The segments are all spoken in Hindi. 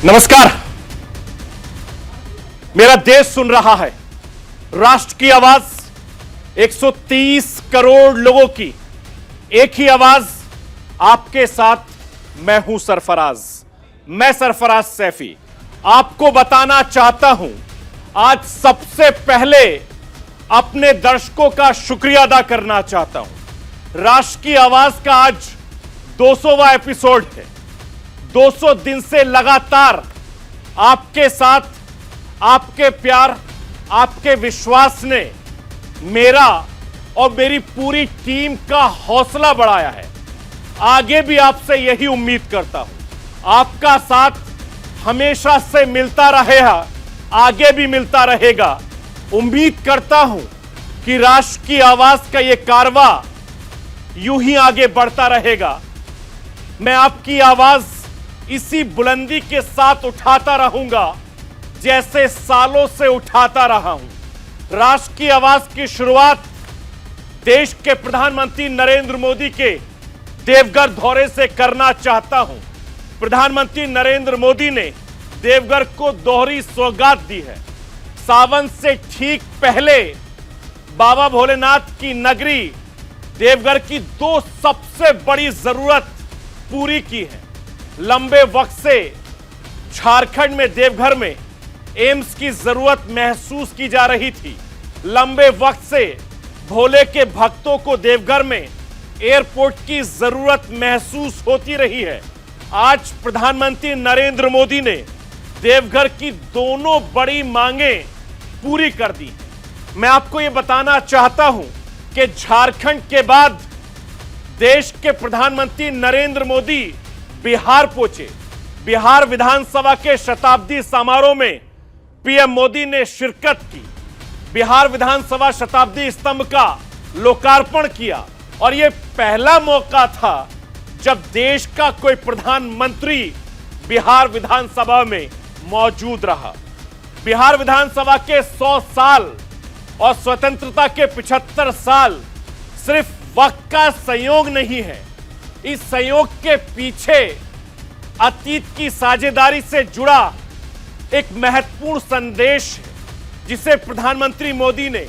नमस्कार। मेरा देश सुन रहा है। राष्ट्र की आवाज 130 करोड़ लोगों की एक ही आवाज, आपके साथ मैं हूं सरफराज। मैं सरफराज सैफी आपको बताना चाहता हूं, आज सबसे पहले अपने दर्शकों का शुक्रिया अदा करना चाहता हूं। राष्ट्र की आवाज का आज 200वां एपिसोड है। 200 दिन से लगातार आपके साथ, आपके प्यार, आपके विश्वास ने मेरा और मेरी पूरी टीम का हौसला बढ़ाया है। आगे भी आपसे यही उम्मीद करता हूं। आपका साथ हमेशा से मिलता रहेगा, आगे भी मिलता रहेगा। उम्मीद करता हूं कि राष्ट्र की आवाज का यह कारवां यूं ही आगे बढ़ता रहेगा। मैं आपकी आवाज इसी बुलंदी के साथ उठाता रहूंगा जैसे सालों से उठाता रहा हूं। राष्ट्र की आवाज की शुरुआत देश के प्रधानमंत्री नरेंद्र मोदी के देवघर दौरे से करना चाहता हूं। प्रधानमंत्री नरेंद्र मोदी ने देवघर को दोहरी सौगात दी है। सावन से ठीक पहले बाबा भोलेनाथ की नगरी देवघर की दो सबसे बड़ी जरूरत पूरी की है। लंबे वक्त से झारखंड में देवघर में एम्स की जरूरत महसूस की जा रही थी। लंबे वक्त से भोले के भक्तों को देवघर में एयरपोर्ट की जरूरत महसूस होती रही है। आज प्रधानमंत्री नरेंद्र मोदी ने देवघर की दोनों बड़ी मांगें पूरी कर दी। मैं आपको यह बताना चाहता हूं कि झारखंड के बाद देश के प्रधानमंत्री नरेंद्र मोदी बिहार पहुंचे। बिहार विधानसभा के शताब्दी समारोह में पीएम मोदी ने शिरकत की। बिहार विधानसभा शताब्दी स्तंभ का लोकार्पण किया और यह पहला मौका था जब देश का कोई प्रधानमंत्री बिहार विधानसभा में मौजूद रहा। बिहार विधानसभा के 100 साल और स्वतंत्रता के 75 साल सिर्फ वक्त का संयोग नहीं है। इस संयोग के पीछे अतीत की साझेदारी से जुड़ा एक महत्वपूर्ण संदेश है, जिसे प्रधानमंत्री मोदी ने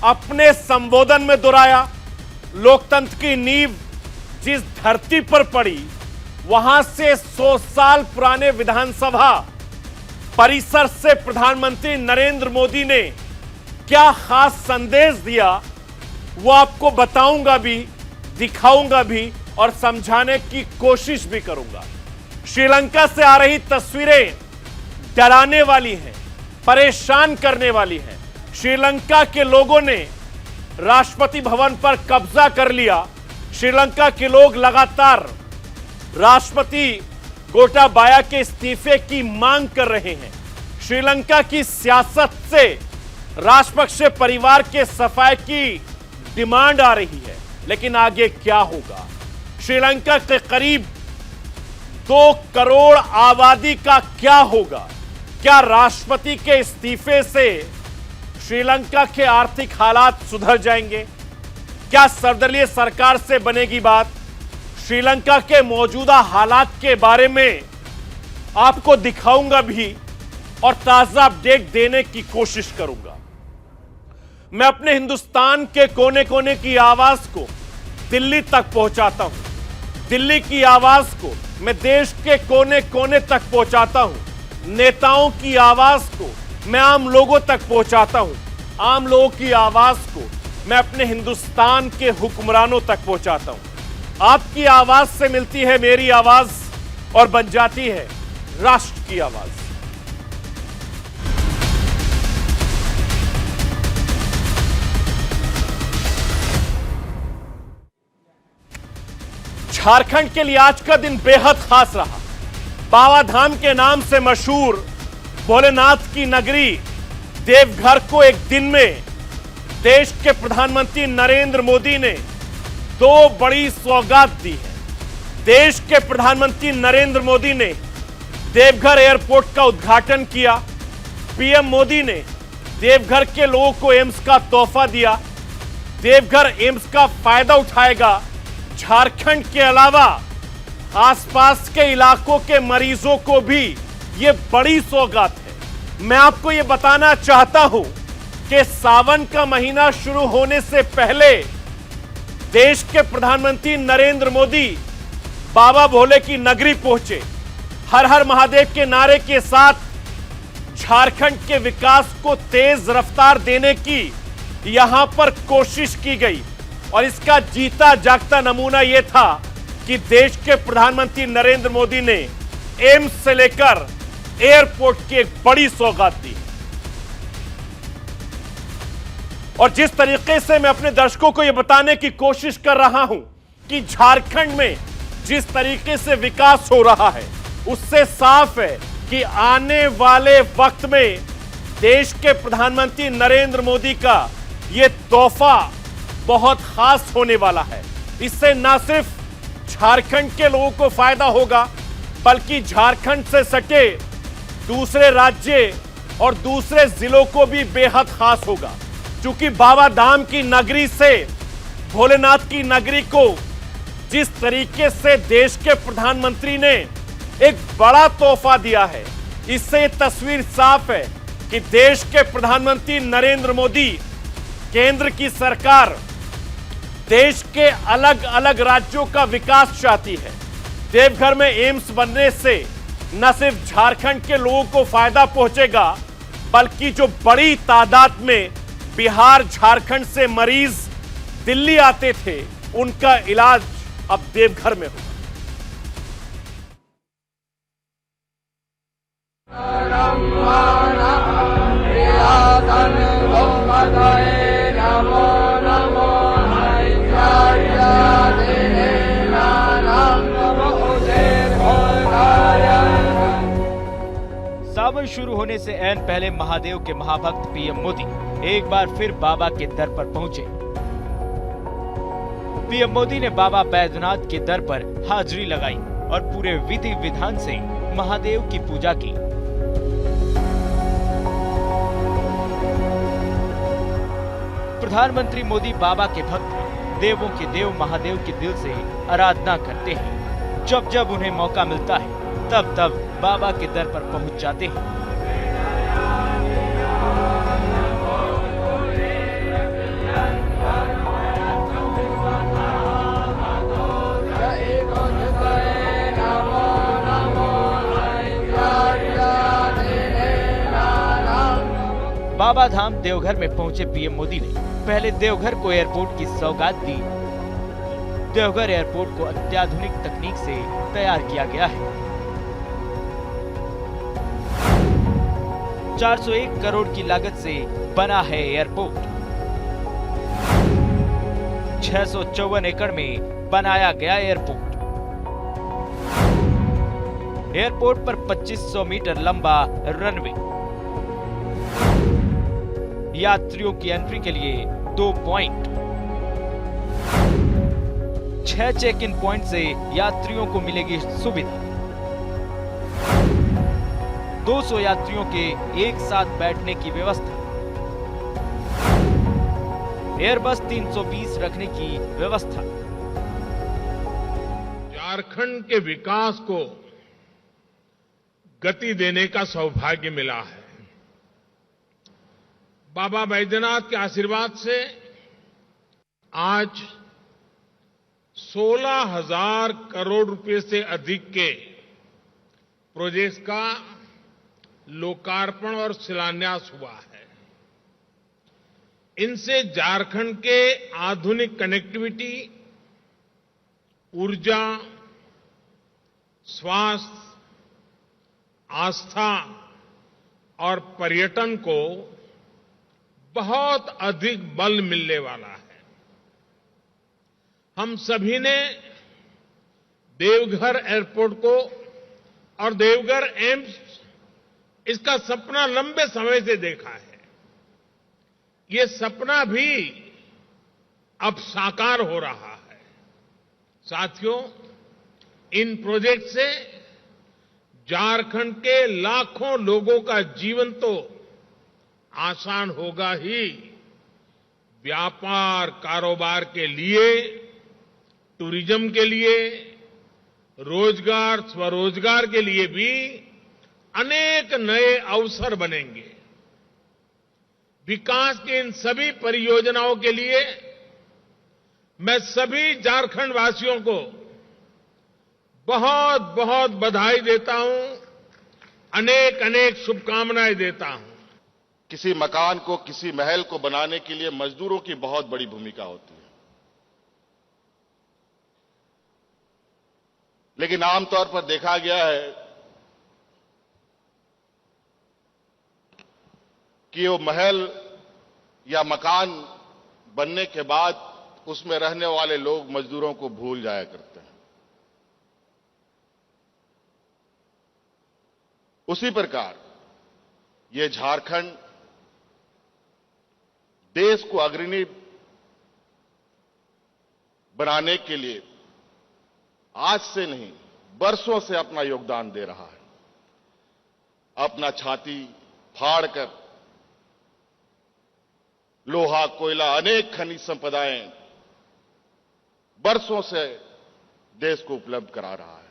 अपने संबोधन में दोहराया। लोकतंत्र की नींव जिस धरती पर पड़ी, वहां से 100 साल पुराने विधानसभा परिसर से प्रधानमंत्री नरेंद्र मोदी ने क्या खास संदेश दिया, वो आपको बताऊंगा भी, दिखाऊंगा भी और समझाने की कोशिश भी करूंगा। श्रीलंका से आ रही तस्वीरें डराने वाली हैं, परेशान करने वाली हैं। श्रीलंका के लोगों ने राष्ट्रपति भवन पर कब्जा कर लिया। श्रीलंका के लोग लगातार राष्ट्रपति गोटाबाया के इस्तीफे की मांग कर रहे हैं। श्रीलंका की सियासत से राजपक्षे परिवार के सफाई की डिमांड आ रही है, लेकिन आगे क्या होगा? श्रीलंका के करीब 2 करोड़ आबादी का क्या होगा? क्या राष्ट्रपति के इस्तीफे से श्रीलंका के आर्थिक हालात सुधर जाएंगे? क्या सर्वदलीय सरकार से बनेगी बात? श्रीलंका के मौजूदा हालात के बारे में आपको दिखाऊंगा भी और ताजा अपडेट देने की कोशिश करूंगा। मैं अपने हिंदुस्तान के कोने कोने की आवाज को दिल्ली तक पहुंचाता हूं। दिल्ली की आवाज को मैं देश के कोने कोने तक पहुंचाता हूं। नेताओं की आवाज को मैं आम लोगों तक पहुंचाता हूं। आम लोगों की आवाज को मैं अपने हिंदुस्तान के हुक्मरानों तक पहुंचाता हूं। आपकी आवाज से मिलती है मेरी आवाज और बन जाती है राष्ट्र की आवाज। झारखंड के लिए आज का दिन बेहद खास रहा। बाबा धाम के नाम से मशहूर भोलेनाथ की नगरी देवघर को एक दिन में देश के प्रधानमंत्री नरेंद्र मोदी ने 2 बड़ी सौगात दी है। देश के प्रधानमंत्री नरेंद्र मोदी ने देवघर एयरपोर्ट का उद्घाटन किया। पीएम मोदी ने देवघर के लोगों को एम्स का तोहफा दिया। देवघर एम्स का फायदा उठाएगा झारखंड के अलावा आसपास के इलाकों के मरीजों को भी ये बड़ी सौगात है। मैं आपको ये बताना चाहता हूं कि सावन का महीना शुरू होने से पहले देश के प्रधानमंत्री नरेंद्र मोदी बाबा भोले की नगरी पहुंचे। हर हर महादेव के नारे के साथ झारखंड के विकास को तेज रफ्तार देने की यहां पर कोशिश की गई और इसका जीता जागता नमूना यह था कि देश के प्रधानमंत्री नरेंद्र मोदी ने एम्स से लेकर एयरपोर्ट की एक बड़ी सौगात दी। और जिस तरीके से मैं अपने दर्शकों को यह बताने की कोशिश कर रहा हूं कि झारखंड में जिस तरीके से विकास हो रहा है, उससे साफ है कि आने वाले वक्त में देश के प्रधानमंत्री नरेंद्र मोदी का यह तोहफा बहुत खास होने वाला है। इससे न सिर्फ झारखंड के लोगों को फायदा होगा, बल्कि झारखंड से सटे दूसरे राज्य और दूसरे जिलों को भी बेहद खास होगा। क्योंकि बाबा धाम की नगरी से भोलेनाथ की नगरी को जिस तरीके से देश के प्रधानमंत्री ने एक बड़ा तोहफा दिया है, इससे यह तस्वीर साफ है कि देश के प्रधानमंत्री नरेंद्र मोदी, केंद्र की सरकार देश के अलग अलग राज्यों का विकास चाहती है। देवघर में एम्स बनने से न सिर्फ झारखंड के लोगों को फायदा पहुंचेगा, बल्कि जो बड़ी तादाद में बिहार झारखंड से मरीज दिल्ली आते थे, उनका इलाज अब देवघर में होगा। सावन शुरू होने से ऐन पहले महादेव के महाभक्त पीएम मोदी एक बार फिर बाबा के दर पर पहुंचे। पीएम मोदी ने बाबा बैद्यनाथ के दर पर हाजिरी लगाई और पूरे विधि विधान से महादेव की पूजा की। प्रधानमंत्री मोदी बाबा के भक्त हैं। देवों के देव महादेव के दिल से आराधना करते हैं। जब जब उन्हें मौका मिलता है, तब तब बाबा के दर पर पहुंच जाते हैं। बाबा धाम देवघर में पहुंचे पीएम मोदी ने पहले देवघर को एयरपोर्ट की सौगात दी। देवघर एयरपोर्ट को अत्याधुनिक तकनीक से तैयार किया गया है। 401 करोड़ की लागत से बना है एयरपोर्ट। 654 एकड़ में बनाया गया एयरपोर्ट। एयरपोर्ट पर 2500 मीटर लंबा रनवे। यात्रियों की एंट्री के लिए 2 पॉइंट। 6 चेक इन पॉइंट से यात्रियों को मिलेगी सुविधा। 200 यात्रियों के एक साथ बैठने की व्यवस्था। एयरबस 320 रखने की व्यवस्था। झारखंड के विकास को गति देने का सौभाग्य मिला है। बाबा बैद्यनाथ के आशीर्वाद से आज 16,000 करोड़ रुपए से अधिक के प्रोजेक्ट्स का लोकार्पण और शिलान्यास हुआ है। इनसे झारखंड के आधुनिक कनेक्टिविटी, ऊर्जा, स्वास्थ्य, आस्था और पर्यटन को बहुत अधिक बल मिलने वाला है। हम सभी ने देवघर एयरपोर्ट को और देवघर एम्स, इसका सपना लंबे समय से देखा है। ये सपना भी अब साकार हो रहा है। साथियों, इन प्रोजेक्ट से झारखंड के लाखों लोगों का जीवन तो आसान होगा ही, व्यापार कारोबार के लिए, टूरिज्म के लिए, रोजगार स्वरोजगार के लिए भी अनेक नए अवसर बनेंगे। विकास की इन सभी परियोजनाओं के लिए मैं सभी झारखंड वासियों को बहुत बहुत बधाई देता हूं, अनेक अनेक शुभकामनाएं देता हूं। किसी मकान को, किसी महल को बनाने के लिए मजदूरों की बहुत बड़ी भूमिका होती है, लेकिन आमतौर पर देखा गया है कि वो महल या मकान बनने के बाद उसमें रहने वाले लोग मजदूरों को भूल जाया करते हैं। उसी प्रकार ये झारखंड देश को अग्रणी बनाने के लिए आज से नहीं, बरसों से अपना योगदान दे रहा है। अपना छाती फाड़कर लोहा, कोयला, अनेक खनिज संपदाएं बरसों से देश को उपलब्ध करा रहा है।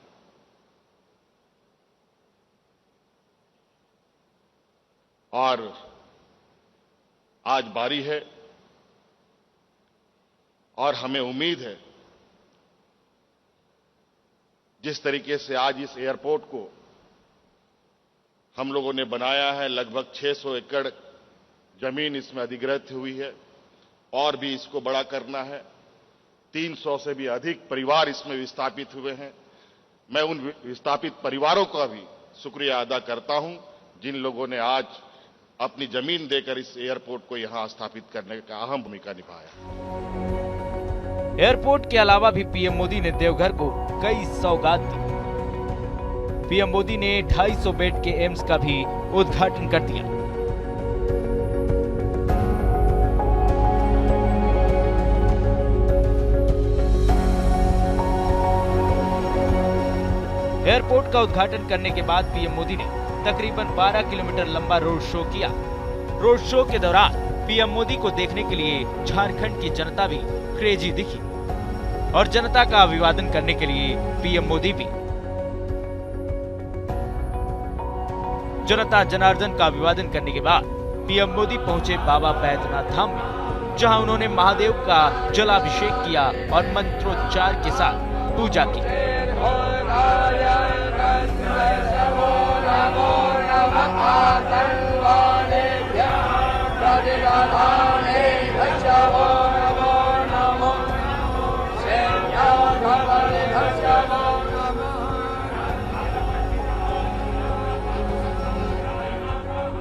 और आज बारी है और हमें उम्मीद है जिस तरीके से आज इस एयरपोर्ट को हम लोगों ने बनाया है, लगभग 600 एकड़ जमीन इसमें अधिग्रहित हुई है और भी इसको बड़ा करना है। 300 से भी अधिक परिवार इसमें विस्थापित हुए हैं। मैं उन विस्थापित परिवारों का भी शुक्रिया अदा करता हूं जिन लोगों ने आज अपनी जमीन देकर इस एयरपोर्ट को यहां स्थापित करने का अहम भूमिका निभाया। एयरपोर्ट के अलावा भी पीएम मोदी ने देवघर को कई सौगात दी। पीएम मोदी ने 250 बेड के एम्स का भी उद्घाटन कर दिया। एयरपोर्ट का उद्घाटन करने के बाद पीएम मोदी ने तकरीबन 12 किलोमीटर लंबा रोड शो किया। रोड शो के दौरान पीएम मोदी को देखने के लिए झारखंड की जनता भी क्रेजी दिखी और जनता का अभिवादन करने के लिए पीएम मोदी भी। जनता जनार्दन का अभिवादन करने के बाद पीएम मोदी पहुंचे बाबा बैद्यनाथ धाम में, जहां उन्होंने महादेव का जलाभिषेक किया और मंत्रोच्चार के साथ पूजा की।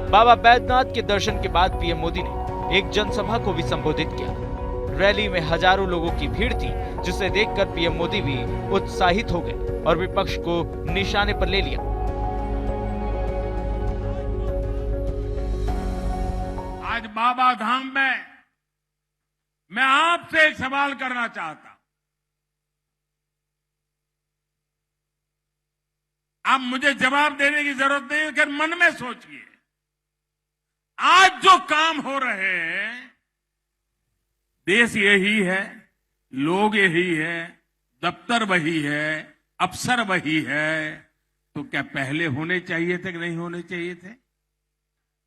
बाबा बैद्यनाथ के दर्शन के बाद पीएम मोदी ने एक जनसभा को भी संबोधित किया। रैली में हजारों लोगों की भीड़ थी, जिसे देखकर पीएम मोदी भी उत्साहित हो गए और विपक्ष को निशाने पर ले लिया। आज बाबा धाम में मैं आपसे एक सवाल करना चाहता हूं। आप मुझे जवाब देने की जरूरत नहीं है, लेकिन मन में सोचिए, आज जो काम हो रहे हैं, देश यही है, लोग यही है, दफ्तर वही है, अफसर वही है, तो क्या पहले होने चाहिए थे कि नहीं होने चाहिए थे?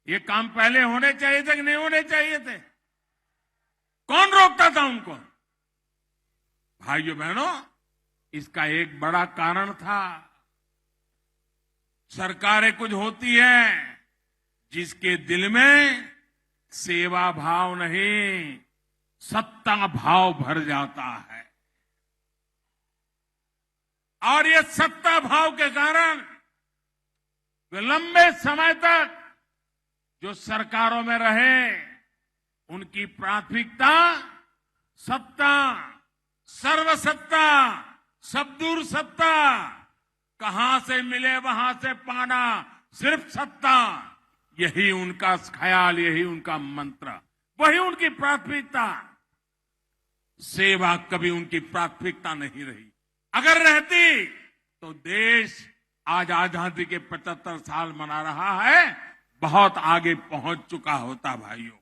ये काम पहले होने चाहिए थे कि नहीं होने चाहिए थे? कौन रोकता था उनको? भाइयों बहनों, इसका एक बड़ा कारण था। सरकारें कुछ होती हैं जिसके दिल में सेवा भाव नहीं, सत्ता भाव भर जाता है, और ये सत्ता भाव के कारण वे लंबे समय तक जो सरकारों में रहे, उनकी प्राथमिकता सत्ता, सर्वसत्ता, सबदूर सत्ता, कहां से मिले वहां से पाना, सिर्फ सत्ता, यही उनका ख्याल, यही उनका मंत्र, वही उनकी प्राथमिकता। सेवा कभी उनकी प्राथमिकता नहीं रही। अगर रहती तो देश आज आजादी के 75 साल मना रहा है, बहुत आगे पहुंच चुका होता। भाइयों,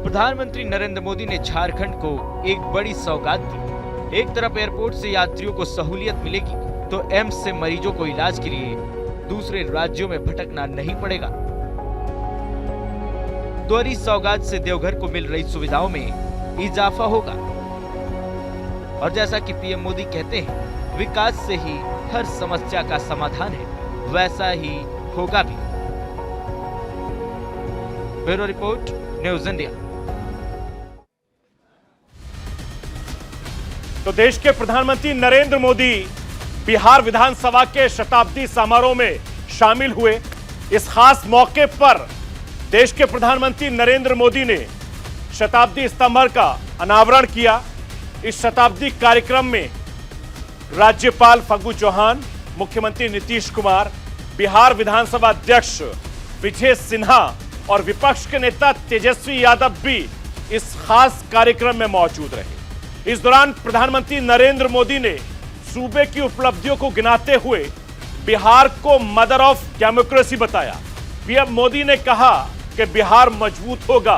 प्रधानमंत्री नरेंद्र मोदी ने झारखंड को एक बड़ी सौगात दी। एक तरफ एयरपोर्ट से यात्रियों को सहूलियत मिलेगी, तो एम्स से मरीजों को इलाज के लिए दूसरे राज्यों में भटकना नहीं पड़ेगा। दोहरी सौगात से देवघर को मिल रही सुविधाओं में इजाफा होगा और जैसा कि पीएम मोदी कहते हैं, विकास से ही हर समस्या का समाधान है, वैसा ही होगा भी। Bureau report, news India. तो देश के प्रधानमंत्री नरेंद्र मोदी बिहार विधानसभा के शताब्दी समारोह में शामिल हुए। इस खास मौके पर देश के प्रधानमंत्री नरेंद्र मोदी ने शताब्दी स्तंभ का अनावरण किया। इस शताब्दी कार्यक्रम में राज्यपाल फागू चौहान, मुख्यमंत्री नीतीश कुमार, बिहार विधानसभा अध्यक्ष विजय सिन्हा और विपक्ष के नेता तेजस्वी यादव भी इस खास कार्यक्रम में मौजूद रहे। इस दौरान प्रधानमंत्री नरेंद्र मोदी ने सूबे की उपलब्धियों को गिनाते हुए बिहार को मदर ऑफ डेमोक्रेसी बताया। पीएम मोदी ने कहा कि बिहार मजबूत होगा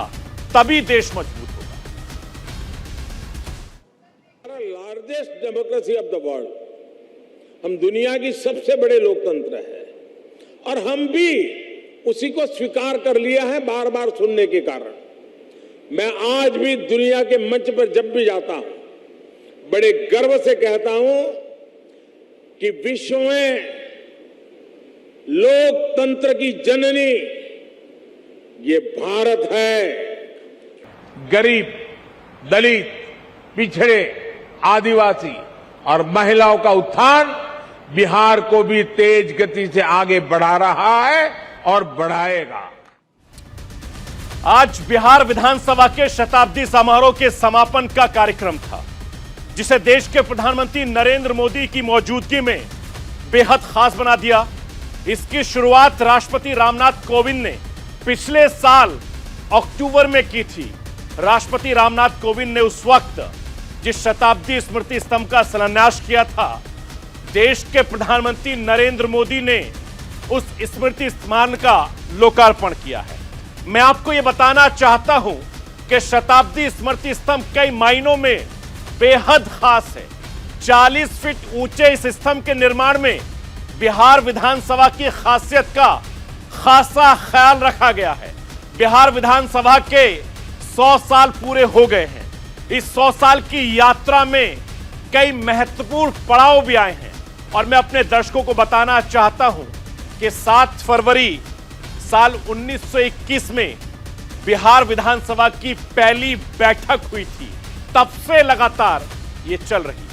तभी देश मजबूत होगा। Largest democracy of the world, हम दुनिया की सबसे बड़े लोकतंत्र है और हम भी उसी को स्वीकार कर लिया है बार बार सुनने के कारण। मैं आज भी दुनिया के मंच पर जब भी जाता हूं, बड़े गर्व से कहता हूं कि विश्व में लोकतंत्र की जननी ये भारत है। गरीब, दलित, पिछड़े, आदिवासी और महिलाओं का उत्थान बिहार को भी तेज गति से आगे बढ़ा रहा है और बढ़ाएगा। आज बिहार विधानसभा के शताब्दी समारोह के समापन का कार्यक्रम था, जिसे देश के प्रधानमंत्री नरेंद्र मोदी की मौजूदगी में बेहद खास बना दिया। इसकी शुरुआत राष्ट्रपति रामनाथ कोविंद ने पिछले साल अक्टूबर में की थी। राष्ट्रपति रामनाथ कोविंद ने उस वक्त जिस शताब्दी स्मृति स्तंभ का शिलान्यास किया था, देश के प्रधानमंत्री नरेंद्र मोदी ने उस स्मृति स्तंभ का लोकार्पण किया है। मैं आपको यह बताना चाहता हूं कि शताब्दी स्मृति स्तंभ कई मायनों में बेहद खास है। 40 फीट ऊंचे इस स्तंभ के निर्माण में बिहार विधानसभा की खासियत का खासा ख्याल रखा गया है। बिहार विधानसभा के 100 साल पूरे हो गए हैं। इस 100 साल की यात्रा में कई महत्वपूर्ण पड़ाव भी आए हैं और मैं अपने दर्शकों को बताना चाहता हूं कि 7 फरवरी साल 1921 में बिहार विधानसभा की पहली बैठक हुई थी। तब से लगातार ये चल रही है।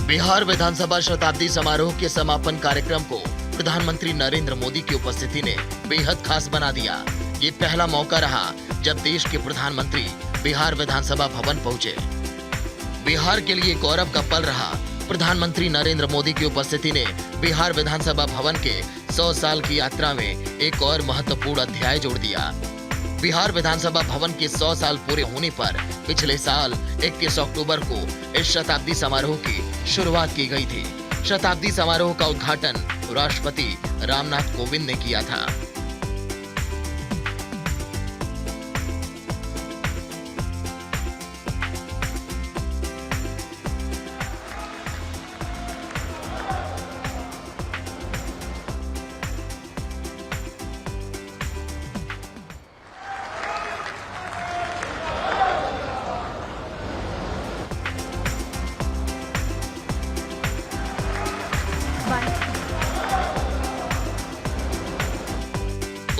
बिहार विधानसभा शताब्दी समारोह के समापन कार्यक्रम को प्रधानमंत्री नरेंद्र मोदी की उपस्थिति ने बेहद खास बना दिया। ये पहला मौका रहा जब देश के प्रधानमंत्री बिहार विधानसभा भवन पहुंचे। बिहार के लिए गौरव का पल रहा। प्रधानमंत्री नरेंद्र मोदी की उपस्थिति ने बिहार विधानसभा भवन के 100 साल की यात्रा में एक और महत्वपूर्ण अध्याय जोड़ दिया। बिहार विधानसभा भवन के 100 साल पूरे होने पर पिछले साल 21 अक्टूबर को इस शताब्दी समारोह की शुरुआत की गई थी। शताब्दी समारोह का उद्घाटन राष्ट्रपति रामनाथ कोविंद ने किया था।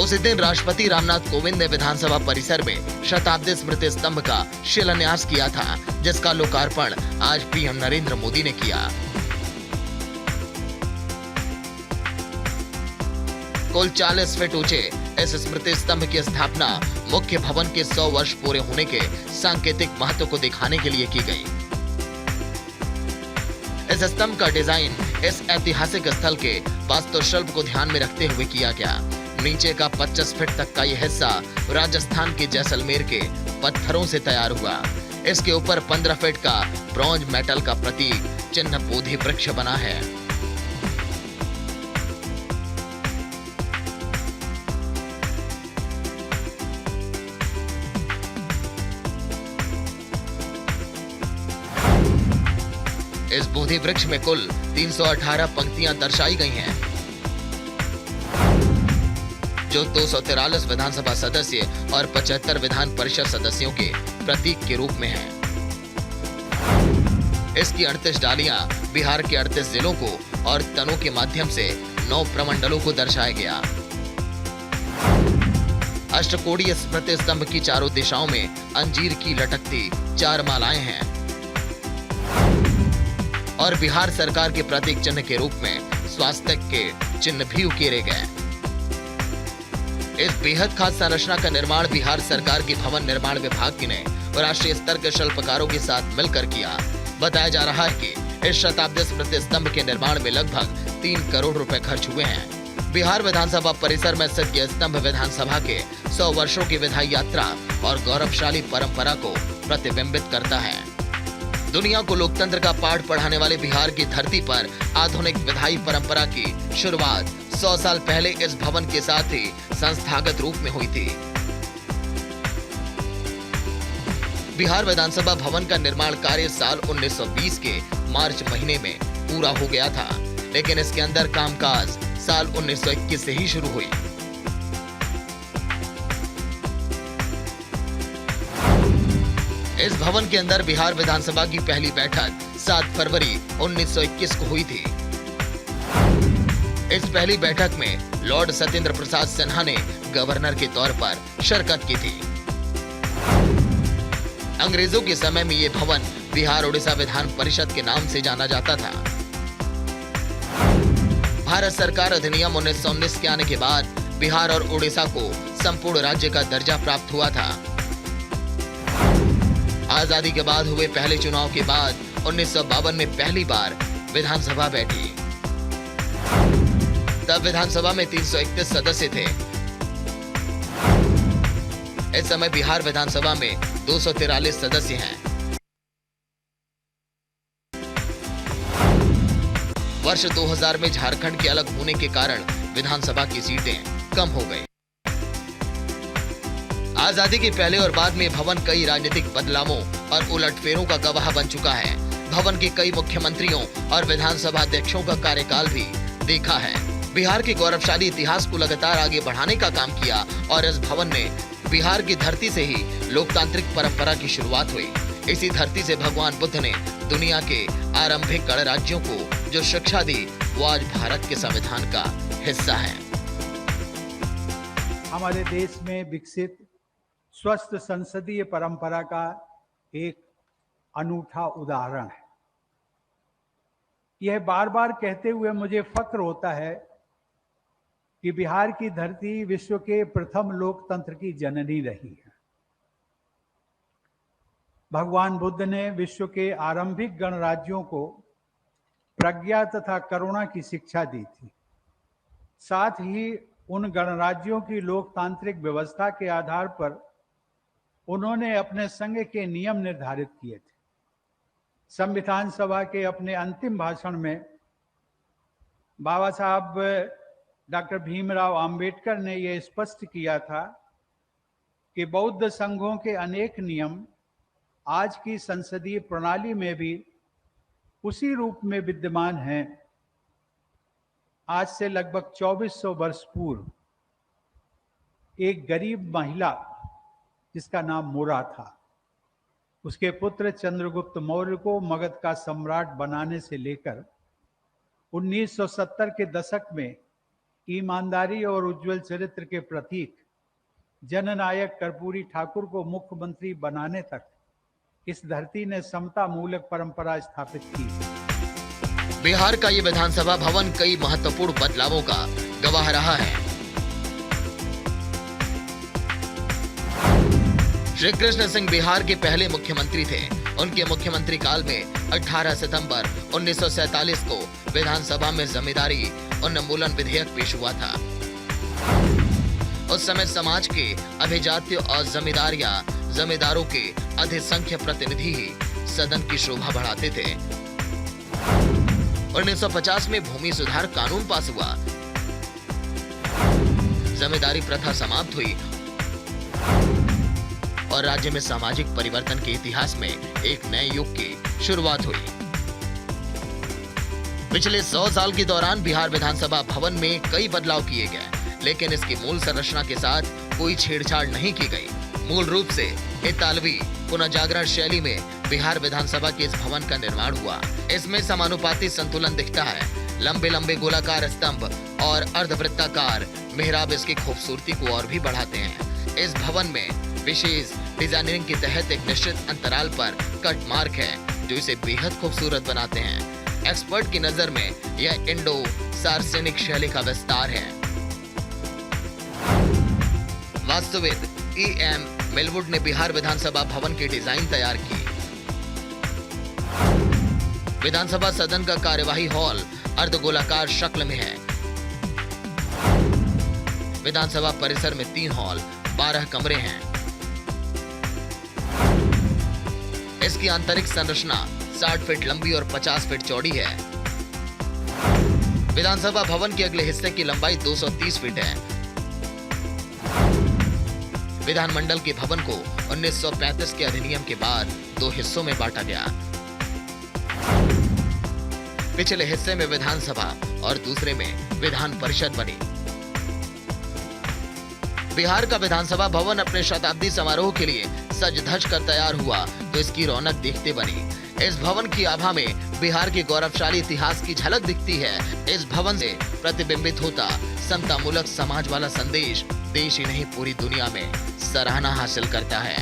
उसी दिन राष्ट्रपति रामनाथ कोविंद ने विधानसभा परिसर में शताब्दी स्मृति स्तंभ का शिलान्यास किया था, जिसका लोकार्पण आज पीएम नरेंद्र मोदी ने किया। कुल 40 फीट ऊंचे इस स्मृति स्तंभ की स्थापना मुख्य भवन के 100 वर्ष पूरे होने के सांकेतिक महत्व को दिखाने के लिए की गई। इस स्तंभ का डिजाइन इस ऐतिहासिक स्थल के वास्तुशिल्प को ध्यान में रखते हुए किया गया। नीचे का 25 फीट तक का यह हिस्सा राजस्थान के जैसलमेर के पत्थरों से तैयार हुआ। इसके ऊपर 15 फीट का ब्रॉन्ज मेटल का प्रतीक चिन्ह बोधि वृक्ष बना है। इस बोधि वृक्ष में कुल 318 पंक्तियां दर्शाई गई हैं, जो 243 विधानसभा सदस्य और 75 विधान परिषद सदस्यों के प्रतीक के रूप में हैं। इसकी 38 डालियां बिहार के 38 जिलों को और तनों के माध्यम से 9 प्रमंडलों को दर्शाया गया। अष्टकोणीय स्मृति स्तंभ की चारों दिशाओं में अंजीर की लटकती 4 मालाएं हैं और बिहार सरकार के प्रतीक चिन्ह के रूप में स्वास्तिक के चिन्ह भी उकेरे गए। इस बेहद खास संरचना का निर्माण बिहार सरकार की भवन निर्माण विभाग ने राष्ट्रीय स्तर के शिल्पकारों के साथ मिलकर किया। बताया जा रहा है कि इस शताब्दी स्मृति स्तंभ के निर्माण में लगभग 3 करोड़ रुपए खर्च हुए हैं। बिहार विधानसभा परिसर में स्थित यह स्तंभ विधानसभा के 100 वर्षों की विधायी यात्रा और गौरवशाली परंपरा को प्रतिबिंबित करता है। दुनिया को लोकतंत्र का पाठ पढ़ाने वाले बिहार की धरती पर आधुनिक विधायी परंपरा की शुरुआत 100 साल पहले इस भवन के साथ ही संस्थागत रूप में हुई थी। बिहार विधानसभा भवन का निर्माण कार्य साल 1920 के मार्च महीने में पूरा हो गया था, लेकिन इसके अंदर कामकाज साल 1921 से ही शुरू हुई। इस भवन के अंदर बिहार विधानसभा की पहली बैठक 7 फरवरी 1921 को हुई थी। इस पहली बैठक में लॉर्ड सत्येंद्र प्रसाद सिन्हा ने गवर्नर के तौर पर शिरकत की थी। अंग्रेजों के समय में यह भवन बिहार उड़ीसा विधान परिषद के नाम से जाना जाता था। भारत सरकार अधिनियम 1919 के आने के बाद बिहार और उड़ीसा को संपूर्ण राज्य का दर्जा प्राप्त हुआ था। आजादी के बाद हुए पहले चुनाव के बाद 1952 में पहली बार विधानसभा बैठी। तब विधानसभा में 331 सदस्य थे। इस समय बिहार विधानसभा में 243 सदस्य हैं। वर्ष 2000 में झारखंड के अलग होने के कारण विधानसभा की सीटें कम हो गई। आजादी के पहले और बाद में भवन कई राजनीतिक बदलावों और उलटफेरों का गवाह बन चुका है। भवन के कई मुख्यमंत्रियों और विधानसभा अध्यक्षों का कार्यकाल भी देखा है। बिहार के गौरवशाली इतिहास को लगातार आगे बढ़ाने का काम किया और इस भवन ने बिहार की धरती से ही लोकतांत्रिक परंपरा की शुरुआत हुई। इसी धरती से भगवान बुद्ध ने दुनिया के आरंभिक गणराज्यों को जो शिक्षा दी, वो आज भारत के संविधान का हिस्सा है। हमारे देश में विकसित स्वस्थ संसदीय परंपरा का एक अनूठा उदाहरण है। यह बार बार कहते हुए मुझे फक्र होता है कि बिहार की धरती विश्व के प्रथम लोकतंत्र की जननी रही है। भगवान बुद्ध ने विश्व के आरंभिक गणराज्यों को प्रज्ञा तथा करुणा की शिक्षा दी थी। साथ ही उन गणराज्यों की लोकतांत्रिक व्यवस्था के आधार पर उन्होंने अपने संघ के नियम निर्धारित किए थे। संविधान सभा के अपने अंतिम भाषण में बाबा साहब डॉक्टर भीमराव अंबेडकर ने यह स्पष्ट किया था कि बौद्ध संघों के अनेक नियम आज की संसदीय प्रणाली में भी उसी रूप में विद्यमान हैं। आज से लगभग 2400 वर्ष पूर्व एक गरीब महिला जिसका नाम मोरा था, उसके पुत्र चंद्रगुप्त मौर्य को मगध का सम्राट बनाने से लेकर 1970 के दशक में ईमानदारी और उज्जवल चरित्र के प्रतीक जननायक कर्पूरी ठाकुर को मुख्यमंत्री बनाने तक इस धरती ने समता मूलक परंपरा स्थापित की। बिहार का ये विधानसभा भवन कई महत्वपूर्ण बदलावों का गवाह रहा है। श्री कृष्ण सिंह बिहार के पहले मुख्यमंत्री थे। उनके मुख्यमंत्री काल में 18 सितंबर 1947 को विधानसभा में जमींदारी उन्मूलन विधेयक पेश हुआ था। उस समय समाज के अभिजात्य और जमींदारों के अधिसंख्य प्रतिनिधि ही सदन की शोभा बढ़ाते थे। 1950 में भूमि सुधार कानून पास हुआ, जमींदारी प्रथा समाप्त हुई और राज्य में सामाजिक परिवर्तन के इतिहास में एक नए युग की शुरुआत हुई। पिछले 100 साल के दौरान बिहार विधानसभा भवन में कई बदलाव किए गए, लेकिन इसकी मूल संरचना के साथ कोई छेड़छाड़ नहीं की गई। मूल रूप से इतालवी पुनर्जागरण शैली में बिहार विधानसभा के इस भवन का निर्माण हुआ। इसमें समानुपाती संतुलन दिखता है। लंबे लंबे गोलाकार स्तंभ और अर्धवृत्ताकार मेहराब इसकी खूबसूरती को और भी बढ़ाते हैं। इस भवन में विशेष डिजाइनिंग के तहत एक निश्चित अंतराल पर कट मार्क है, जो इसे बेहद खूबसूरत बनाते हैं। एक्सपर्ट की नजर में यह इंडो सार्सेनिक शैली का विस्तार है। वास्तुविद E.M. मिलवुड ने बिहार विधानसभा भवन की डिजाइन तैयार की। विधानसभा सदन का कार्यवाही हॉल अर्धगोलाकार शक्ल में है। विधानसभा परिसर में 3 हॉल, 12 कमरे हैं। इसकी आंतरिक संरचना 60 फीट लंबी और 50 फीट चौड़ी है। विधानसभा भवन के अगले हिस्से की लंबाई 230 फीट है। विधानमंडल के भवन को 1935 के अधिनियम के बाद 2 हिस्सों में बांटा गया। पिछले हिस्से में विधानसभा और दूसरे में विधान परिषद बनी। बिहार का विधानसभा भवन अपने शताब्दी समारोह के लिए सज धज कर तैयार हुआ तो इसकी रौनक देखते बनी। इस भवन की आभा में बिहार के गौरवशाली इतिहास की झलक दिखती है। इस भवन से प्रतिबिंबित होता समतामूलक समाज वाला संदेश देश ही नहीं पूरी दुनिया में सराहना हासिल करता है।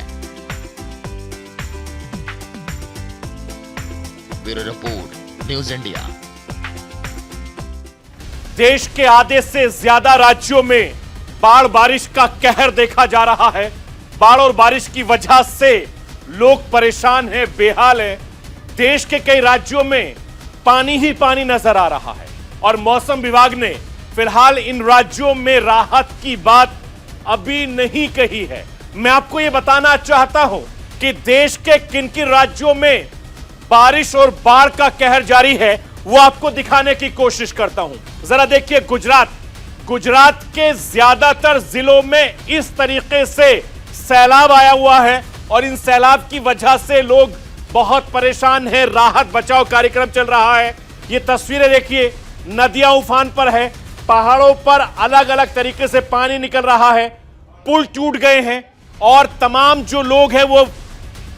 Bureau report, news India. देश के आधे से ज्यादा राज्यों में बाढ़ बारिश का कहर देखा जा रहा है। बाढ़ और बारिश की वजह से लोग परेशान हैं, बेहाल हैं। देश के कई राज्यों में पानी ही पानी नजर आ रहा है और मौसम विभाग ने फिलहाल इन राज्यों में राहत की बात अभी नहीं कही है। मैं आपको यह बताना चाहता हूं कि देश के किन किन राज्यों में बारिश और बाढ़ का कहर जारी है, वो आपको दिखाने की कोशिश करता हूं। जरा देखिए, गुजरात के ज्यादातर जिलों में इस तरीके से सैलाब आया हुआ है और इन सैलाब की वजह से लोग बहुत परेशान हैं। राहत बचाव कार्यक्रम चल रहा है। ये तस्वीरें देखिए, नदियां उफान पर है, पहाड़ों पर अलग अलग तरीके से पानी निकल रहा है, पुल टूट गए हैं और तमाम जो लोग हैं वो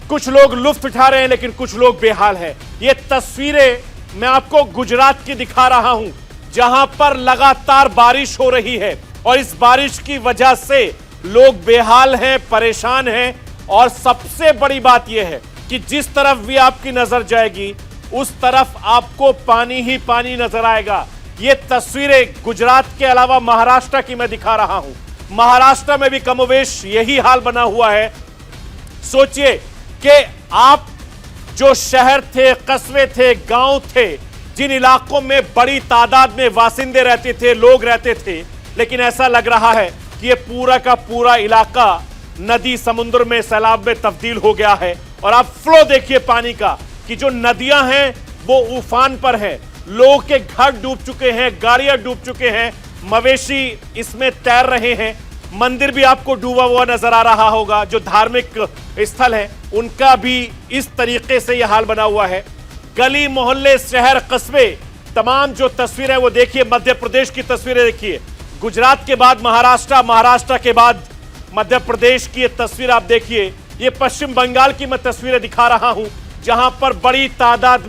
कुछ लोग लुत्फ उठा रहे हैं, लेकिन कुछ लोग बेहाल हैं। ये तस्वीरें मैं आपको गुजरात की दिखा रहा हूं, जहां पर लगातार बारिश हो रही है और इस बारिश की वजह से लोग बेहाल हैं, परेशान हैं। और सबसे बड़ी बात यह है कि जिस तरफ भी आपकी नजर जाएगी उस तरफ आपको पानी ही पानी नजर आएगा। ये तस्वीरें गुजरात के अलावा महाराष्ट्र की मैं दिखा रहा हूं। महाराष्ट्र में भी कमोवेश यही हाल बना हुआ है। सोचिए कि आप जो शहर थे, कस्बे थे, गांव थे, जिन इलाकों में बड़ी तादाद में वासिंदे रहते थे, लोग रहते थे, लेकिन ऐसा लग रहा है कि ये पूरा का पूरा इलाका नदी समुद्र में, सैलाब में तब्दील हो गया है। और आप फ्लो देखिए पानी का कि जो नदियां हैं वो उफान पर हैं, लोगों के घर डूब चुके हैं, गाड़ियां डूब चुके हैं, मवेशी इसमें तैर रहे हैं। मंदिर भी आपको डूबा हुआ नजर आ रहा होगा, जो धार्मिक स्थल है उनका भी इस तरीके से यह हाल बना हुआ है। गली मोहल्ले, शहर, कस्बे, तमाम जो तस्वीरें वो देखिए। मध्य प्रदेश की तस्वीरें देखिए, गुजरात के बाद महाराष्ट्र, महाराष्ट्र के बाद मध्य प्रदेश की ये तस्वीर आप देखिए। ये पश्चिम बंगाल की मैं तस्वीरें दिखा रहा हूं, जहां पर बड़ी तादाद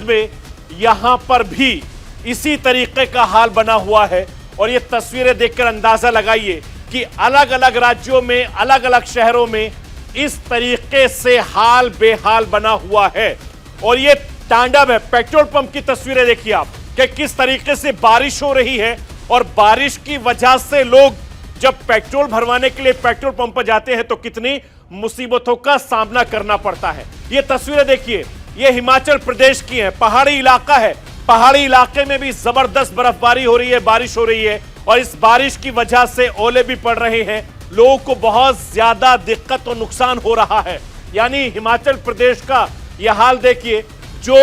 में यहां पर भी इसी तरीके का हाल बना हुआ है। और ये तस्वीरें देखकर अंदाजा लगाइए कि अलग अलग राज्यों में, अलग अलग शहरों में इस तरीके से हाल बेहाल बना हुआ है। और ये तांडव है। पेट्रोल पंप की तस्वीरें देखिए आप कि किस तरीके से बारिश हो रही है और बारिश की वजह से लोग जब पेट्रोल भरवाने के लिए पेट्रोल पंप पर जाते हैं तो कितनी मुसीबतों का सामना करना पड़ता है। ये तस्वीरें देखिए, ये हिमाचल प्रदेश की है, पहाड़ी इलाका है। पहाड़ी इलाके में भी जबरदस्त बर्फबारी हो रही है, बारिश हो रही है और इस बारिश की वजह से ओले भी पड़ रहे हैं, लोगों को बहुत ज्यादा दिक्कत और नुकसान हो रहा है। यानी हिमाचल प्रदेश का यह हाल देखिए, जो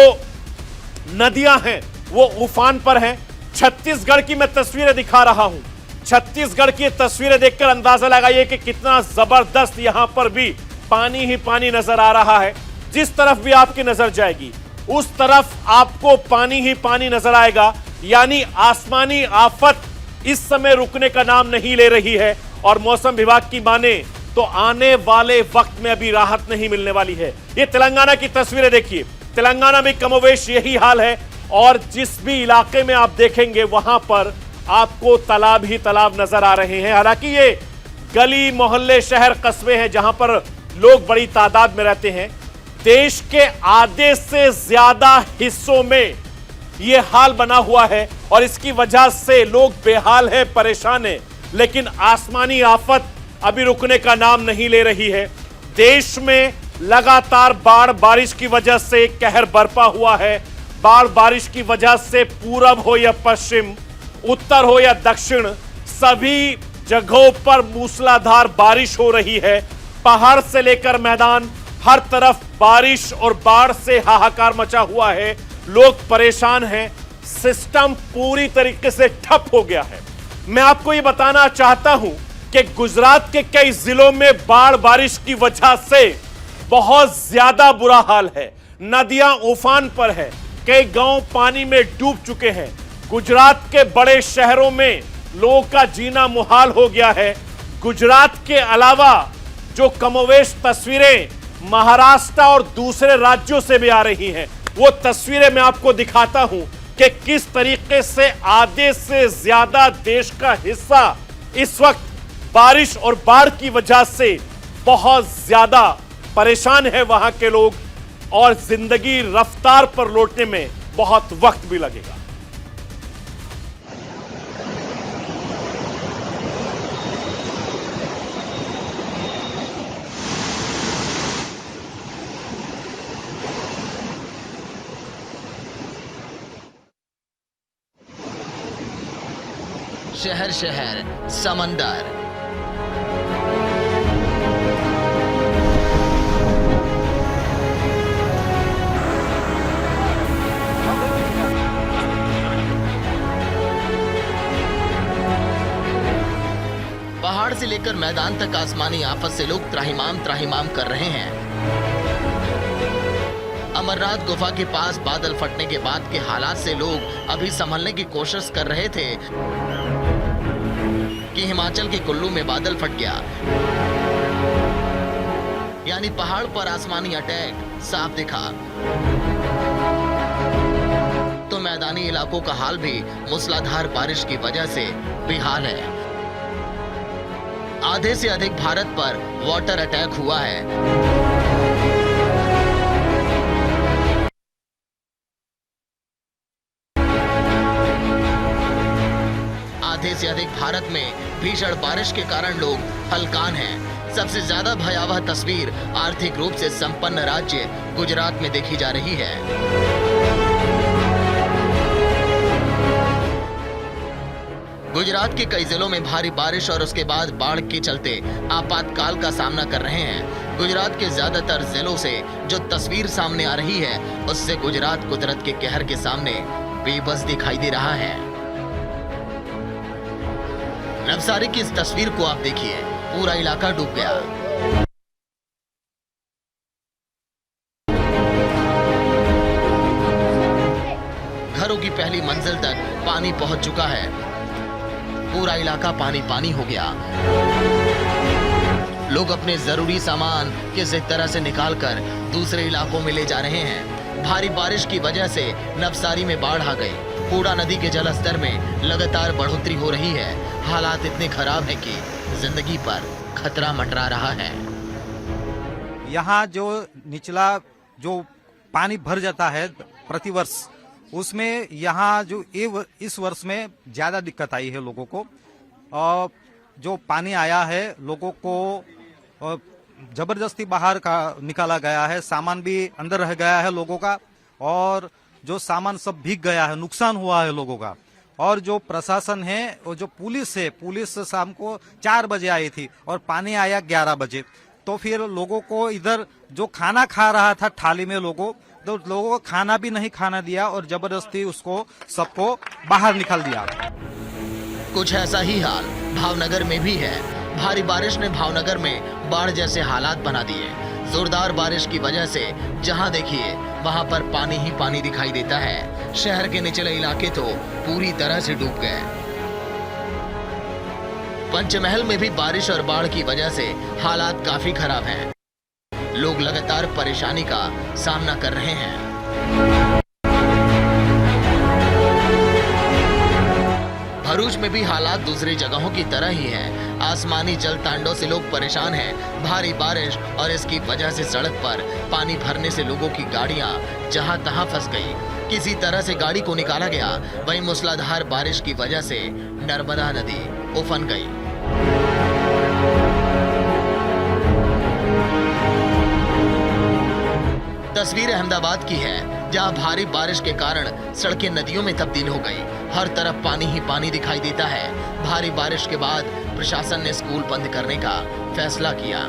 नदियां हैं वो उफान पर हैं। छत्तीसगढ़ की मैं तस्वीरें दिखा रहा हूं। छत्तीसगढ़ की तस्वीरें देखकर अंदाजा लगाइए कि कितना जबरदस्त यहां पर भी पानी ही पानी नजर आ रहा है। जिस तरफ भी आपकी नजर जाएगी उस तरफ आपको पानी ही पानी नजर आएगा। यानी आसमानी आफत इस समय रुकने का नाम नहीं ले रही है और मौसम विभाग की माने तो आने वाले वक्त में अभी राहत नहीं मिलने वाली है। ये तेलंगाना की तस्वीरें देखिए, तेलंगाना में कमोवेश यही हाल है और जिस भी इलाके में आप देखेंगे वहां पर आपको तालाब ही तालाब नजर आ रहे हैं। हालांकि ये गली मोहल्ले शहर कस्बे हैं जहां पर लोग बड़ी तादाद में रहते हैं। देश के आधे से ज्यादा हिस्सों में यह हाल बना हुआ है और इसकी वजह से लोग बेहाल है, परेशान है। लेकिन आसमानी आफत अभी रुकने का नाम नहीं ले रही है। देश में लगातार बाढ़ बारिश की वजह से कहर बरपा हुआ है। बाढ़ बारिश की वजह से पूरब हो या पश्चिम, उत्तर हो या दक्षिण, सभी जगहों पर मूसलाधार बारिश हो रही है। पहाड़ से लेकर मैदान, हर तरफ बारिश और बाढ़ से हाहाकार मचा हुआ है। लोग परेशान हैं, सिस्टम पूरी तरीके से ठप हो गया है। मैं आपको यह बताना चाहता हूं कि गुजरात के कई जिलों में बाढ़ बारिश की वजह से बहुत ज्यादा बुरा हाल है। नदियां उफान पर है, कई गांव पानी में डूब चुके हैं। गुजरात के बड़े शहरों में लोगों का जीना मुहाल हो गया है। गुजरात के अलावा जो कमोवेश तस्वीरें महाराष्ट्र और दूसरे राज्यों से भी आ रही हैं, वो तस्वीरें मैं आपको दिखाता हूं कि किस तरीके से आधे से ज्यादा देश का हिस्सा इस वक्त बारिश और बाढ़ की वजह से बहुत ज्यादा परेशान है वहां के लोग और जिंदगी रफ्तार पर लौटने में बहुत वक्त भी लगेगा। शहर शहर समंदर, पहाड़ से लेकर मैदान तक आसमानी आफत से लोग त्राहिमाम त्राहिमाम कर रहे हैं। अमरनाथ गुफा के पास बादल फटने के बाद के हालात से लोग अभी संभलने की कोशिश कर रहे थे कि हिमाचल के कुल्लू में बादल फट गया। यानी पहाड़ पर आसमानी अटैक साफ दिखा। तो मैदानी इलाकों का हाल भी मूसलाधार बारिश की वजह से बेहाल है। आधे से अधिक भारत पर वाटर अटैक हुआ है। आधे से अधिक भारत में भीषण बारिश के कारण लोग हलकान हैं। सबसे ज्यादा भयावह तस्वीर आर्थिक रूप से संपन्न राज्य गुजरात में देखी जा रही है। गुजरात के कई जिलों में भारी बारिश और उसके बाद बाढ़ के चलते आपातकाल का सामना कर रहे हैं। गुजरात के ज्यादातर जिलों से जो तस्वीर सामने आ रही है उससे गुजरात कुदरत के कहर के सामने बेबस दिखाई दे रहा है। नवसारी की इस तस्वीर को आप देखिए, पूरा इलाका डूब गया। घरों की पहली मंजिल तक पानी पहुंच चुका है। पूरा इलाका पानी पानी हो गया। लोग अपने जरूरी सामान किसी तरह से निकालकर दूसरे इलाकों में ले जा रहे हैं। भारी बारिश की वजह से नवसारी में बाढ़ आ गई। पूरा नदी के जलस्तर में लगातार बढ़ोतरी हो रही है। हालात इतने खराब हैं कि जिंदगी पर खतरा मंडरा रहा है। यहाँ जो निचला जो पानी भर जाता है प्रतिवर्ष, उसमें यहाँ जो इस वर्ष में ज्यादा दिक्कत आई है लोगों को। और जो पानी आया है लोगों को जबरदस्ती बाहर का निकाला गया है। सामान भी अंदर रह गया है लोगों का और जो सामान सब भीग गया है, नुकसान हुआ है लोगों का। और जो प्रशासन है और जो पुलिस है, पुलिस शाम को 4 बजे आई थी और पानी आया 11 बजे। तो फिर लोगों को इधर जो खाना खा रहा था थाली में लोगों को खाना भी नहीं खाना दिया और जबरदस्ती उसको सबको बाहर निकाल दिया। कुछ ऐसा ही हाल भावनगर में भी है। भारी बारिश ने भावनगर में बाढ़ जैसे हालात बना दिए। जोरदार बारिश की वजह से जहां देखिए वहां पर पानी ही पानी दिखाई देता है। शहर के निचले इलाके तो पूरी तरह से डूब गए। पंचमहल में भी बारिश और बाढ़ की वजह से हालात काफी खराब हैं। लोग लगातार परेशानी का सामना कर रहे हैं। भरूच में भी हालात दूसरी जगहों की तरह ही हैं। आसमानी जल तांडव से लोग परेशान हैं। भारी बारिश और इसकी वजह से सड़क पर पानी भरने से लोगों की गाड़ियां जहां तहां फंस गई। किसी तरह से गाड़ी को निकाला गया। वहीं मूसलाधार बारिश की वजह से नर्मदा नदी उफन गई। तस्वीर अहमदाबाद की है, जहां भारी बारिश के कारण सड़कें नदियों में तब्दील हो गई। हर तरफ पानी ही पानी दिखाई देता है। भारी बारिश के बाद प्रशासन ने स्कूल बंद करने का फैसला किया।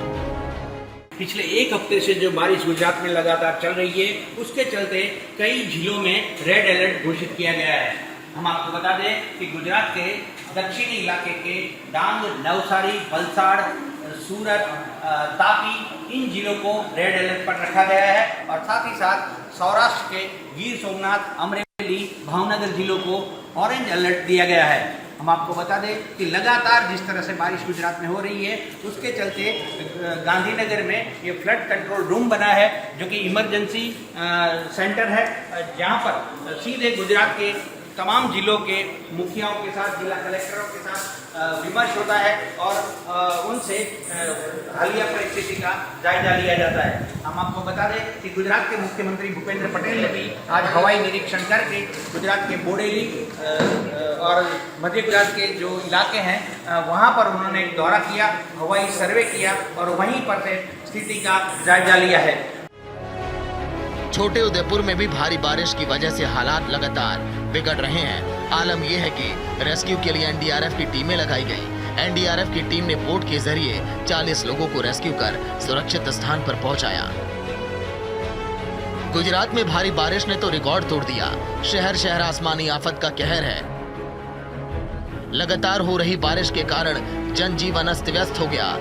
पिछले एक हफ्ते से जो बारिश गुजरात में लगातार चल रही है, उसके चलते कई जिलों में रेड अलर्ट घोषित किया गया है। हम आपको बता दें कि गुजरात के दक्षिणी इलाके के डांग, नवसारी, वलसाड़, सूरत, तापी, इन जिलों को रेड अलर्ट पर रखा गया है और साथ ही साथ सौराष्ट्र के गिर सोमनाथ, अमरेली, भावनगर जिलों को ऑरेंज अलर्ट दिया गया है। हम आपको बता दें कि लगातार जिस तरह से बारिश गुजरात में हो रही है, उसके चलते गांधीनगर में ये फ्लड कंट्रोल रूम बना है, जो कि इमरजेंसी सेंटर है, जहां पर सीधे गुजरात के तमाम जिलों के मुखियाओं के साथ, जिला कलेक्टरों के साथ विमर्श होता है और उनसे हालिया परिस्थिति का जायजा लिया जाता है। हम आपको बता दें कि गुजरात के मुख्यमंत्री भूपेंद्र पटेल ने भी आज हवाई निरीक्षण करके गुजरात के बोडेली और मध्य गुजरात के जो इलाके हैं वहां पर उन्होंने एक दौरा किया, हवाई सर्वे किया और वहीं पर से स्थिति का जायजा लिया है। छोटे उदयपुर में भी भारी बारिश की वजह से हालात लगातार बिगड़ रहे हैं। आलम यह है कि रेस्क्यू के लिए एनडीआरएफ की टीमें लगाई गई। एनडीआरएफ की टीम ने बोट के जरिए 40 लोगों को रेस्क्यू कर सुरक्षित स्थान पर पहुंचाया। गुजरात में भारी बारिश ने तो रिकॉर्ड तोड़ दिया। शहर शहर आसमानी आफत का कहर है। लगातार हो रही बारिश के कारण जनजीवन अस्त व्यस्त हो गया।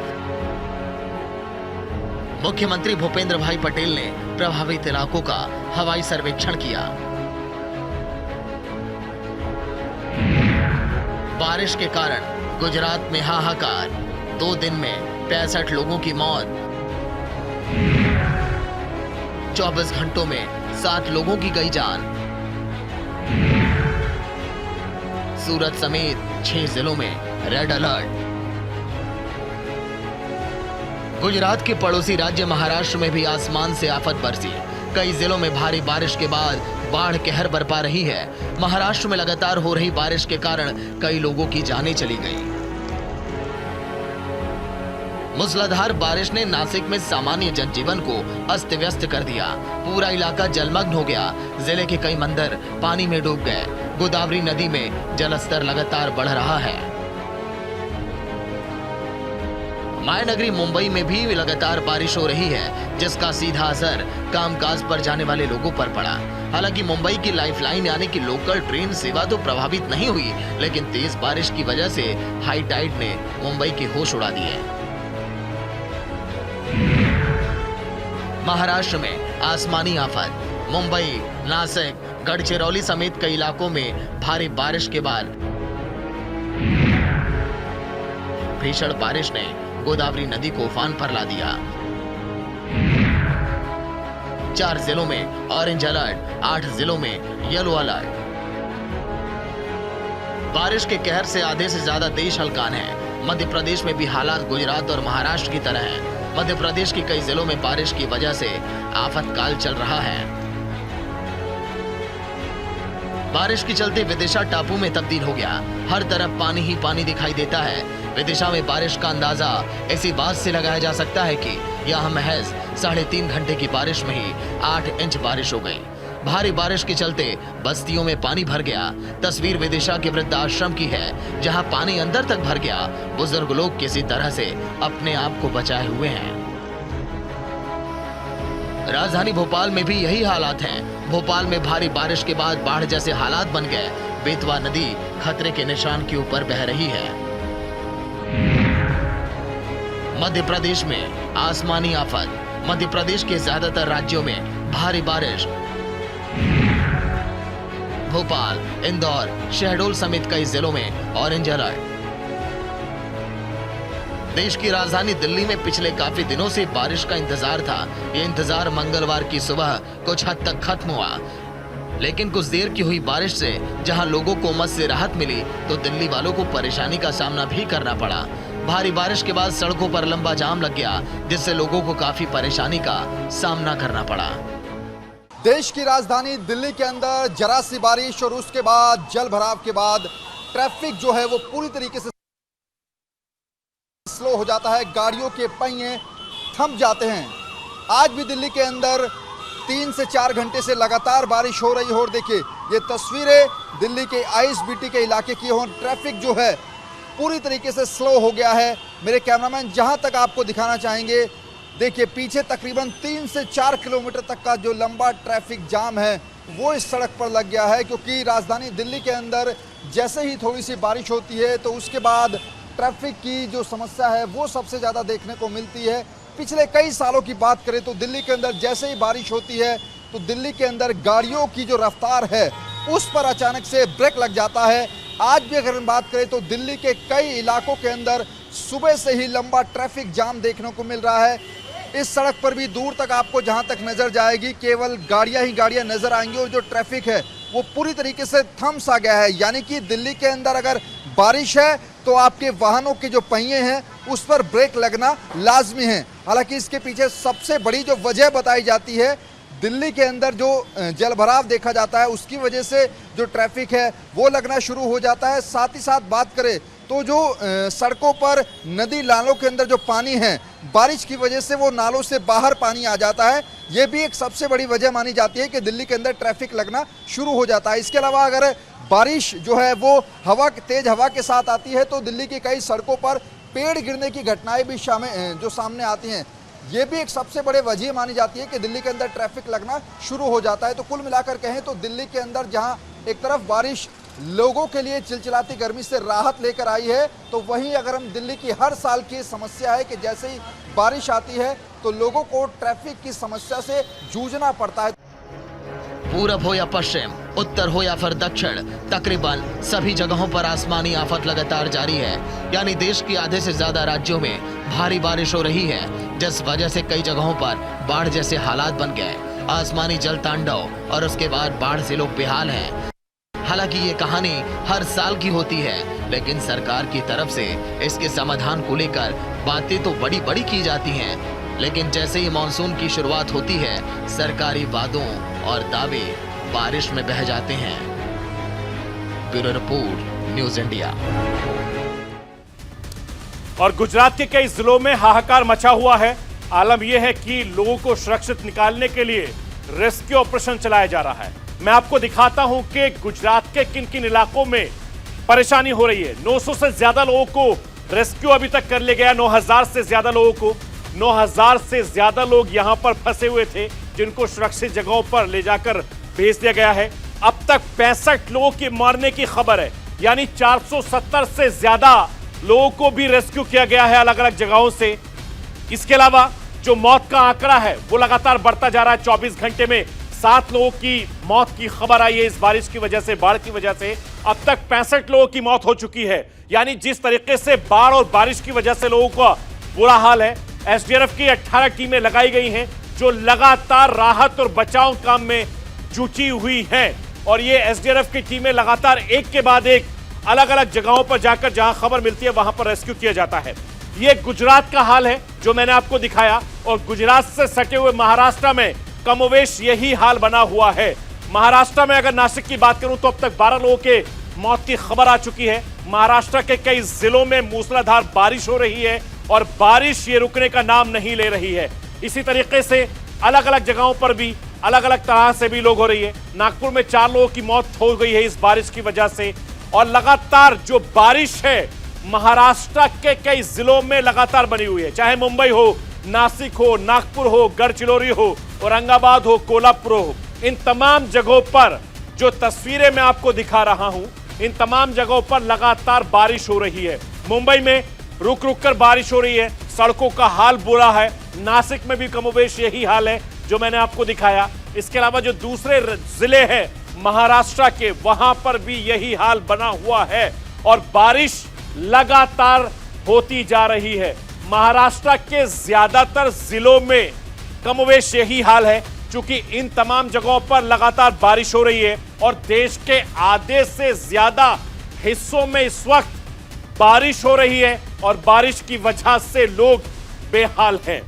मुख्यमंत्री भूपेंद्र भाई पटेल ने प्रभावित इलाकों का हवाई सर्वेक्षण किया। बारिश के कारण गुजरात में हाहाकार। 2 दिन में 65 लोगों की मौत। 24 घंटों में 7 लोगों की गई जान। सूरत समेत 6 जिलों में रेड अलर्ट। गुजरात के पड़ोसी राज्य महाराष्ट्र में भी आसमान से आफत बरसी। कई जिलों में भारी बारिश के बाद बाढ़ कहर बरपा रही है। महाराष्ट्र में लगातार हो रही बारिश के कारण कई लोगों की जानें चली गई। मूसलाधार बारिश ने नासिक में सामान्य जनजीवन को अस्त व्यस्त कर दिया। पूरा इलाका जलमग्न हो गया। जिले के कई मंदिर पानी में डूब गए। गोदावरी नदी में जलस्तर लगातार बढ़ रहा है। मायानगरी मुंबई में भी लगातार बारिश हो रही है, जिसका सीधा असर कामकाज पर जाने वाले लोगों पर पड़ा। हालांकि मुंबई की लाइफलाइन यानी कि लोकल ट्रेन सेवा तो प्रभावित नहीं हुई, लेकिन तेज बारिश की वजह से हाई टाइड ने मुंबई के होश उड़ा दिए। महाराष्ट्र में आसमानी आफत। मुंबई, नासिक, गढ़चिरौली समेत कई इलाकों में भारी बारिश के बाद भीषण बारिश ने गोदावरी नदी को उफान पर ला दिया। 4 जिलों में ऑरेंज अलर्ट, 8 जिलों में येलो अलर्ट। बारिश के कहर से आधे से ज्यादा देश हलकान है। मध्य प्रदेश में भी हालात गुजरात और महाराष्ट्र की तरह है। मध्य प्रदेश के कई जिलों में बारिश की वजह से आफतकाल चल रहा है। बारिश के चलते विदिशा टापू में तब्दील हो गया। हर तरफ पानी ही पानी दिखाई देता है। विदिशा में बारिश का अंदाजा इसी बात से लगाया जा सकता है कि यहां महज 3.5 घंटे की बारिश में ही 8 इंच बारिश हो गई। भारी बारिश के चलते बस्तियों में पानी भर गया। तस्वीर विदिशा के वृद्ध आश्रम की है, जहां पानी अंदर तक भर गया। बुजुर्ग लोग किसी तरह से अपने आप को बचाए हुए हैं। राजधानी भोपाल में भी यही हालात हैं। भोपाल में भारी बारिश के बाद बाढ़ जैसे हालात बन गए। बेतवा नदी खतरे के निशान के ऊपर बह रही है। मध्य प्रदेश में आसमानी आफत। मध्य प्रदेश के ज्यादातर राज्यों में भारी बारिश। भोपाल, इंदौर, शहडोल समेत कई जिलों में ऑरेंज अलर्ट। देश की राजधानी दिल्ली में पिछले काफी दिनों से बारिश का इंतजार था। ये इंतजार मंगलवार की सुबह कुछ हद तक खत्म हुआ, लेकिन कुछ देर की हुई बारिश से जहां लोगों को उमस से राहत मिली, तो दिल्ली वालों को परेशानी का सामना भी करना पड़ा। भारी बारिश के बाद सड़कों पर लंबा जाम लग गया, जिससे लोगों को काफी परेशानी का सामना करना पड़ा। देश की राजधानी दिल्ली के अंदर जरा सी बारिश और उसके बाद जल भराव के बाद ट्रैफिक जो है वो पूरी तरीके से स्लो हो जाता है। गाड़ियों के पहिए थम जाते हैं। आज भी दिल्ली के अंदर 3 से 4 घंटे से लगातार बारिश हो रही है और देखिए ये तस्वीरें दिल्ली के आईएसबीटी के इलाके की हो। ट्रैफिक जो है पूरी तरीके से स्लो हो गया है। मेरे कैमरामैन जहां तक आपको दिखाना चाहेंगे, देखिए पीछे तकरीबन 3 से 4 किलोमीटर तक का जो लंबा ट्रैफिक जाम है वो इस सड़क पर लग गया है, क्योंकि राजधानी दिल्ली के अंदर जैसे ही थोड़ी सी बारिश होती है तो उसके बाद ट्रैफिक की जो समस्या है वो सबसे ज़्यादा देखने को मिलती है। पिछले कई सालों की बात करें तो दिल्ली के अंदर जैसे ही बारिश होती है तो दिल्ली के अंदर गाड़ियों की जो रफ्तार है उस पर अचानक से ब्रेक लग जाता है। आज भी अगर हम बात करें तो दिल्ली के कई इलाकों के अंदर सुबह से ही लंबा ट्रैफिक जाम देखने को मिल रहा है। इस सड़क पर भी दूर तक आपको जहां तक नजर जाएगी केवल गाड़ियां ही गाड़ियां नजर आएंगी और जो ट्रैफिक है वो पूरी तरीके से थम सा गया है। यानी कि दिल्ली के अंदर अगर बारिश है तो आपके वाहनों के जो पहिए हैं उस पर ब्रेक लगना लाजमी है। हालांकि इसके पीछे सबसे बड़ी जो वजह बताई जाती है, दिल्ली के अंदर जो जलभराव देखा जाता है उसकी वजह से जो ट्रैफिक है वो लगना शुरू हो जाता है। साथ ही साथ बात करें तो जो सड़कों पर नदी नालों के अंदर जो पानी है बारिश की वजह से वो नालों से बाहर पानी आ जाता है। ये भी एक सबसे बड़ी वजह मानी जाती है कि दिल्ली के अंदर ट्रैफिक लगना शुरू हो जाता है। इसके अलावा अगर बारिश जो है वो तेज हवा के साथ आती है तो दिल्ली की कई सड़कों पर पेड़ गिरने की घटनाएं भी जो सामने आती हैं, ये भी एक सबसे बड़े वजह मानी जाती है कि दिल्ली के अंदर ट्रैफिक लगना शुरू हो जाता है। तो कुल मिलाकर कहें तो दिल्ली के अंदर जहां एक तरफ बारिश लोगों के लिए चिलचिलाती गर्मी से राहत लेकर आई है, तो वहीं अगर हम दिल्ली की हर साल की समस्या है कि जैसे ही बारिश आती है तो लोगों को ट्रैफिक की समस्या से जूझना पड़ता है। पूरब हो या पश्चिम, उत्तर हो या फिर दक्षिण, तकरीबन सभी जगहों पर आसमानी आफत लगातार जारी है। यानी देश के आधे से ज्यादा राज्यों में भारी बारिश हो रही है, जिस वजह से कई जगहों पर बाढ़ जैसे हालात बन गए। आसमानी जल तांडव और उसके बाद बाढ़ से लोग बेहाल हैं। हालांकि ये कहानी हर साल की होती है, लेकिन सरकार की तरफ से इसके समाधान को लेकर बातें तो बड़ी बड़ी की जाती हैं, लेकिन जैसे ही मानसून की शुरुआत होती है सरकारी वादों और दावे बारिश में बह जाते हैं। Bureau report, news India. और गुजरात के कई जिलों में हाहाकार मचा हुआ है। आलम यह है कि लोगों को सुरक्षित निकालने के लिए रेस्क्यू ऑपरेशन चलाया जा रहा है। मैं आपको दिखाता हूं कि गुजरात के किन किन इलाकों में परेशानी हो रही है। 900 से ज्यादा लोगों को रेस्क्यू अभी तक कर लिया गया। 9000 से ज्यादा लोगों को 9000 से ज्यादा लोग यहां पर फंसे हुए थे, जिनको सुरक्षित जगहों पर ले जाकर भेज दिया गया है। अब तक 65 लोगों के मरने की खबर है, यानी 470 से ज्यादा लोगों को भी रेस्क्यू किया गया है अलग अलग जगहों से। इसके अलावा जो मौत का आंकड़ा है वो लगातार बढ़ता जा रहा है। 24 घंटे में 7 लोगों की मौत की खबर आई है इस बारिश की वजह से, बाढ़ की वजह से। अब तक 65 लोगों की मौत हो चुकी है। यानी जिस तरीके से बाढ़ और बारिश की वजह से लोगों का बुरा हाल है, एसडीआरएफ की 18 टीमें लगाई गई हैं जो लगातार राहत और बचाव काम में जुटी हुई हैं। और ये एसडीआरएफ की टीमें लगातार एक के बाद एक अलग अलग जगहों पर जाकर जहां खबर मिलती है वहां पर रेस्क्यू किया जाता है। ये गुजरात का हाल है जो मैंने आपको दिखाया, और गुजरात से सटे हुए महाराष्ट्र में कमोवेश यही हाल बना हुआ है। महाराष्ट्र में अगर नासिक की बात करूं तो अब तक 12 लोगों के मौत की खबर आ चुकी है। महाराष्ट्र के कई जिलों में मूसलाधार बारिश हो रही है और बारिश ये रुकने का नाम नहीं ले रही है। इसी तरीके से अलग अलग जगहों पर भी अलग अलग तरह से भी लोग हो रही है। नागपुर में 4 लोगों की मौत हो गई है इस बारिश की वजह से। और लगातार जो बारिश है महाराष्ट्र के कई जिलों में लगातार बनी हुई है, चाहे मुंबई हो, नासिक हो, नागपुर हो, गढ़चिरौली हो, औरंगाबाद हो, कोल्हापुर हो। इन तमाम जगहों पर जो तस्वीरें मैं आपको दिखा रहा हूं, इन तमाम जगहों पर लगातार बारिश हो रही है। मुंबई में रुक रुक कर बारिश हो रही है, सड़कों का हाल बुरा है। नासिक में भी कमोबेश यही हाल है जो मैंने आपको दिखाया। इसके अलावा जो दूसरे जिले हैं महाराष्ट्र के, वहां पर भी यही हाल बना हुआ है और बारिश लगातार होती जा रही है। महाराष्ट्र के ज्यादातर जिलों में कमोबेश यही हाल है, क्योंकि इन तमाम जगहों पर लगातार बारिश हो रही है और देश के आधे से ज्यादा हिस्सों में इस वक्त बारिश हो रही है और बारिश की वजह से लोग बेहाल हैं।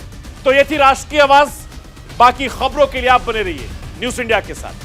तो ये थी राष्ट्र की आवाज। बाकी खबरों के लिए आप बने रहिए न्यूज़ इंडिया के साथ।